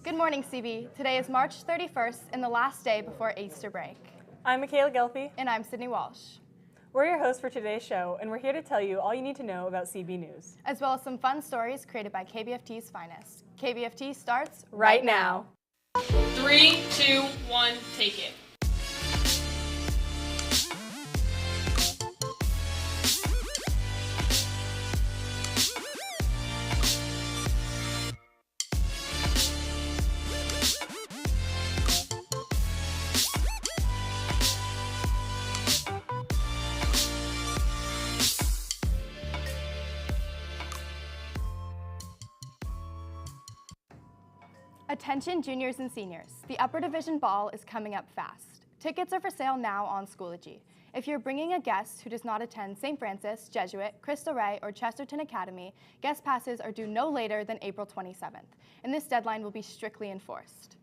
Good morning, CB. Today is March 31st and the last day before Easter break. I'm Michaela Gelfi. And I'm Sydney Walsh. We're your hosts for today's show, and we're here to tell you all you need to know about CB News. As well as some fun stories created by KBFT's finest. KBFT starts right now. 3, 2, 1, take it. Attention juniors and seniors, the Upper Division Ball is coming up fast. Tickets are for sale now on Schoology. If you're bringing a guest who does not attend St. Francis, Jesuit, Cristo Rey, or Chesterton Academy, guest passes are due no later than April 27th, and this deadline will be strictly enforced.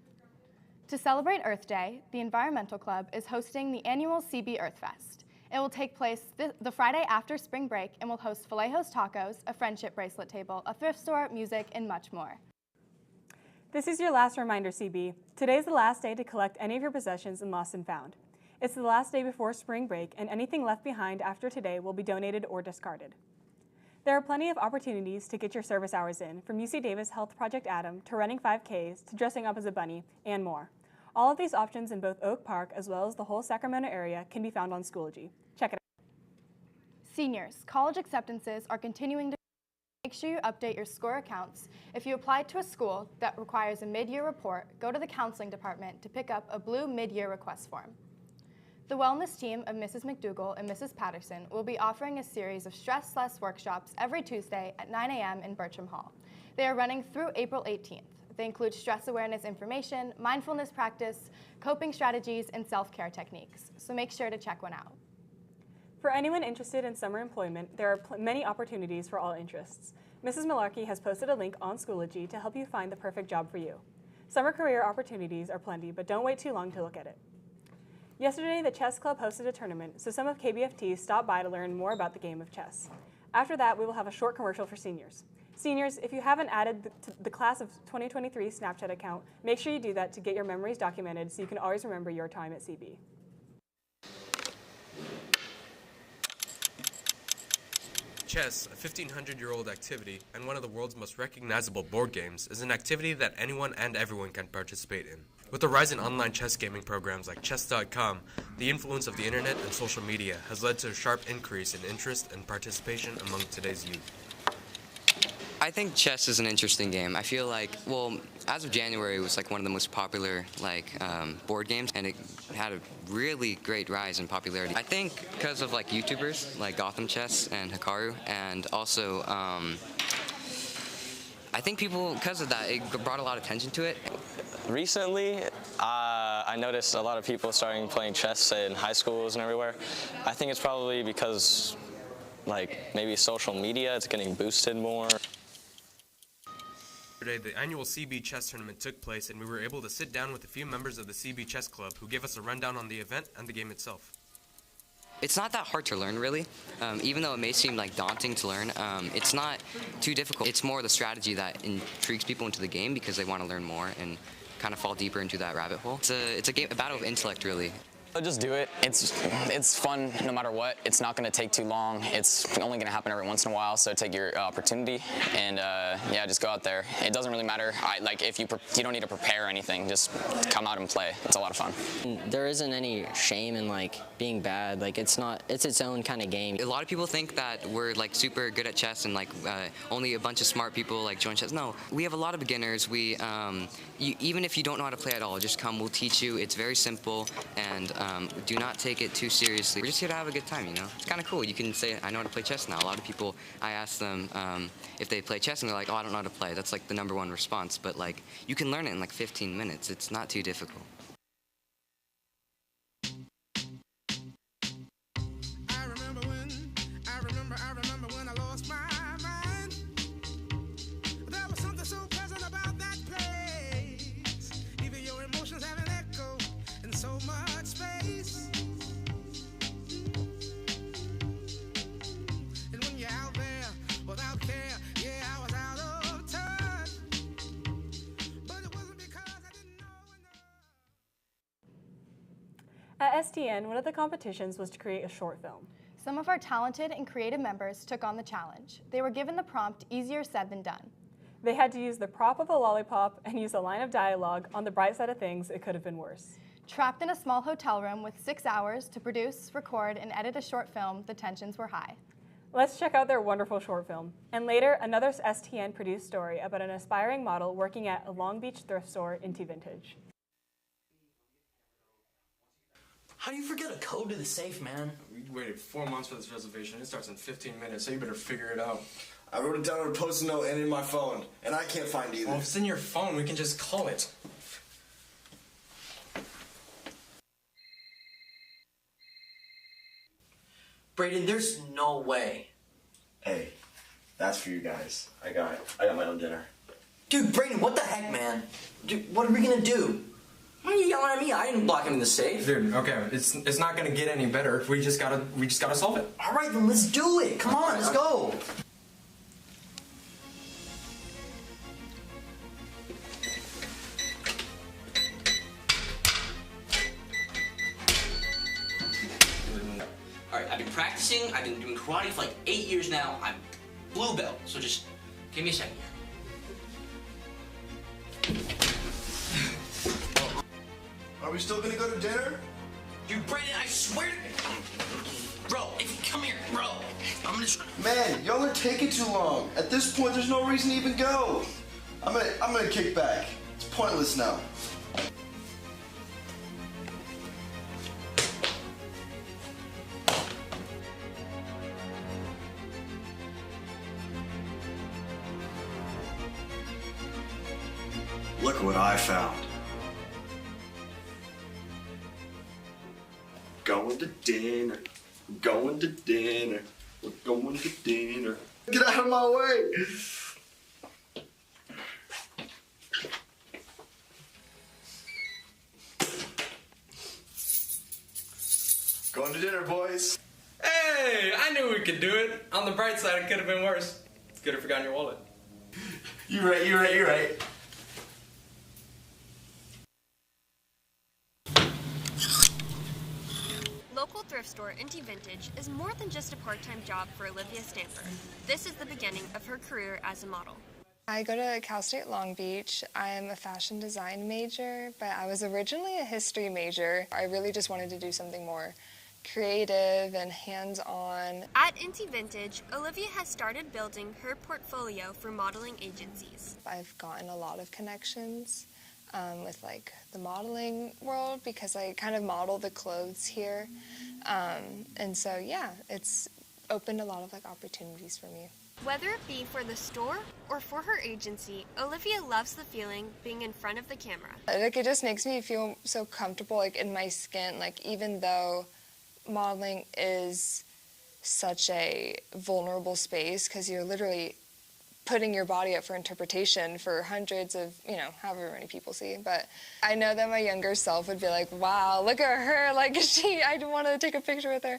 To celebrate Earth Day, the Environmental Club is hosting the annual CB Earth Fest. It will take place the Friday after spring break and will host Vallejo's Tacos, a friendship bracelet table, a thrift store, music, and much more. This is your last reminder, CB. Today is the last day to collect any of your possessions in Lost and Found. It's the last day before spring break, and anything left behind after today will be donated or discarded. There are plenty of opportunities to get your service hours in, from UC Davis Health Project Adam to running 5Ks to dressing up as a bunny, and more. All of these options in both Oak Park as well as the whole Sacramento area can be found on Schoology. Check it out. Seniors, college acceptances are continuing to make sure you update your SCORE accounts. If you applied to a school that requires a mid-year report, go to the counseling department to pick up a blue mid-year request form. The wellness team of Mrs. McDougall and Mrs. Patterson will be offering a series of Stress Less workshops every Tuesday at 9 a.m. in Bertram Hall. They are running through April 18th. They include stress awareness information, mindfulness practice, coping strategies, and self-care techniques. So make sure to check one out. For anyone interested in summer employment, there are many opportunities for all interests. Mrs. Malarkey has posted a link on Schoology to help you find the perfect job for you. Summer career opportunities are plenty, but don't wait too long to look at it. Yesterday, the chess club hosted a tournament, so some of KBFT stopped by to learn more about the game of chess. After that, we will have a short commercial for seniors. Seniors, if you haven't added the class of 2023 Snapchat account, make sure you do that to get your memories documented so you can always remember your time at CB. Chess, a 1,500-year-old activity and one of the world's most recognizable board games, is an activity that anyone and everyone can participate in. With the rise in online chess gaming programs like Chess.com, the influence of the internet and social media has led to a sharp increase in interest and participation among today's youth. I think chess is an interesting game. I feel like, well, as of January, it was like one of the most popular board games, and it had a really great rise in popularity. I think because of like YouTubers like Gotham Chess and Hikaru, and also I think people, because of that, it brought a lot of attention to it. Recently, I noticed a lot of people starting playing chess in high schools and everywhere. I think it's probably because maybe social media, it's getting boosted more. Yesterday, the annual CB Chess Tournament took place, and we were able to sit down with a few members of the CB Chess Club who gave us a rundown on the event and the game itself. It's not that hard to learn, really. Even though it may seem daunting to learn, it's not too difficult. It's more the strategy that intrigues people into the game because they want to learn more and kind of fall deeper into that rabbit hole. It's a battle of intellect, really. Just do it. It's fun no matter what. It's not going to take too long. It's only going to happen every once in a while, so take your opportunity and yeah, just go out there. It doesn't really matter. If you don't need to prepare anything. Just come out and play. It's a lot of fun. There isn't any shame in being bad. It's its own kind of game. A lot of people think that we're super good at chess and only a bunch of smart people join chess. No, we have a lot of beginners. We even if you don't know how to play at all, just come. We'll teach you. It's very simple, and do not take it too seriously. We're just here to have a good time, you know? It's kind of cool. You can say, I know how to play chess now. A lot of people, I ask them if they play chess, and they're like, oh, I don't know how to play. That's the #1 response. But you can learn it in 15 minutes. It's not too difficult. I remember when I lost my mind. There was something so pleasant about that place. Even your emotions have an echo in so much space. And when you're out there without care, yeah, I was out of touch. But it wasn't because At STN, one of the competitions was to create a short film. Some of our talented and creative members took on the challenge. They were given the prompt, easier said than done. They had to use the prop of a lollipop and use a line of dialogue. On the bright side of things, it could have been worse. Trapped in a small hotel room with 6 hours to produce, record, and edit a short film, the tensions were high. Let's check out their wonderful short film. And later, another STN produced story about an aspiring model working at a Long Beach thrift store, Inti Vintage. How do you forget a code to the safe, man? We waited 4 months for this reservation. It starts in 15 minutes, so you better figure it out. I wrote it down on a post-it note and in my phone, and I can't find either. Well, if it's in your phone, we can just call it. Brayden, there's no way. Hey, that's for you guys. I got my own dinner. Dude, Brayden, what the heck, man? Dude, what are we gonna do? Why are you yelling at me? I didn't block him in the safe. Dude, okay, it's not gonna get any better. We just gotta solve it. All right, then let's do it. Come on, let's go. All right, I've been practicing. I've been doing karate for like 8 years now. I'm blue belt, so just give me a second here. Are we still gonna go to dinner? Dude, Brayden, I swear to... Bro, come here, bro. I'm gonna try. Man, y'all are taking too long. At this point, there's no reason to even go. I'm gonna kick back. It's pointless now. Look what I found. Going to dinner. Going to dinner. We're going to dinner. Get out of my way. Going to dinner, boys. Hey, I knew we could do it. On the bright side, it could have been worse. It's good if you forgot your wallet. You're right. Local thrift store Inti Vintage is more than just a part-time job for Olivia Stamper. This is the beginning of her career as a model. I go to Cal State Long Beach. I am a fashion design major, but I was originally a history major. I really just wanted to do something more creative and hands-on. At Inti Vintage, Olivia has started building her portfolio for modeling agencies. I've gotten a lot of connections with like the modeling world because I kind of model the clothes here. And so yeah, it's opened a lot of like opportunities for me. Whether it be for the store or for her agency, Olivia loves the feeling being in front of the camera. Like it just makes me feel so comfortable like in my skin, like even though modeling is such a vulnerable space because you're literally putting your body up for interpretation for hundreds of, however many people see. But I know that my younger self would be like, wow, look at her, like I want to take a picture with her.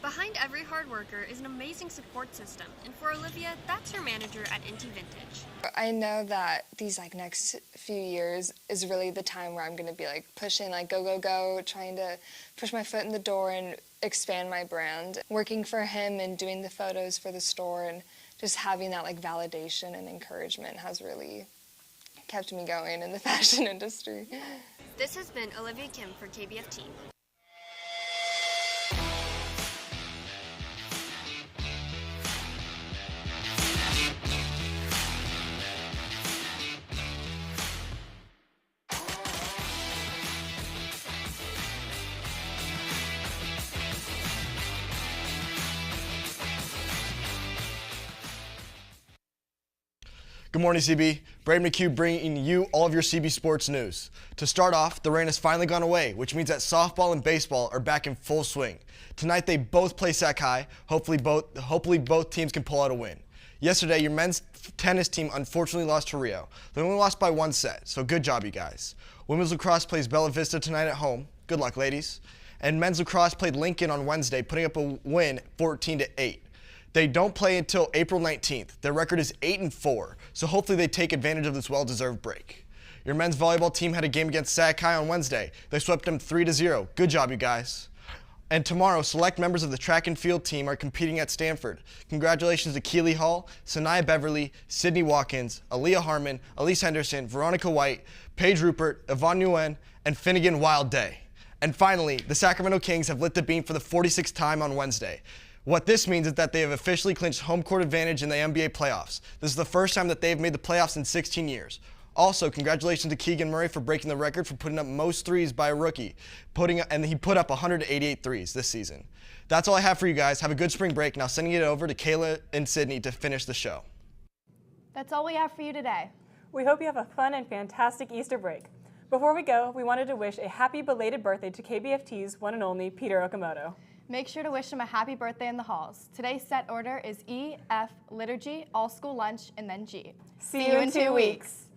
Behind every hard worker is an amazing support system, and for Olivia, that's her manager at Inti Vintage. I know that these next few years is really the time where I'm going to be pushing go, trying to push my foot in the door and expand my brand. Working for him and doing the photos for the store and just having that validation and encouragement has really kept me going in the fashion industry. This has been Olivia Kim for KBF Team. Good morning, CB. Braden McHugh bringing you all of your CB sports news. To start off, the rain has finally gone away, which means that softball and baseball are back in full swing. Tonight, they both play Sac High. Hopefully both teams can pull out a win. Yesterday, your men's tennis team unfortunately lost to Rio. They only lost by 1 set, so good job, you guys. Women's lacrosse plays Bella Vista tonight at home. Good luck, ladies. And men's lacrosse played Lincoln on Wednesday, putting up a win 14-8. They don't play until April 19th. Their record is 8-4, so hopefully they take advantage of this well-deserved break. Your men's volleyball team had a game against Sakai on Wednesday. They swept them 3-0. Good job, you guys. And tomorrow, select members of the track and field team are competing at Stanford. Congratulations to Keely Hall, Sanaya Beverly, Sydney Watkins, Aaliyah Harmon, Elise Henderson, Veronica White, Paige Rupert, Yvonne Nguyen, and Finnegan Wild Day. And finally, the Sacramento Kings have lit the beam for the 46th time on Wednesday. What this means is that they have officially clinched home court advantage in the NBA playoffs. This is the first time that they have made the playoffs in 16 years. Also, congratulations to Keegan Murray for breaking the record for putting up most threes by a rookie, and he put up 188 threes this season. That's all I have for you guys. Have a good spring break. Now sending it over to Kayla and Sydney to finish the show. That's all we have for you today. We hope you have a fun and fantastic Easter break. Before we go, we wanted to wish a happy belated birthday to KBFT's one and only Peter Okamoto. Make sure to wish him a happy birthday in the halls. Today's set order is E, F, liturgy, all school lunch, and then G. See you in 2 weeks.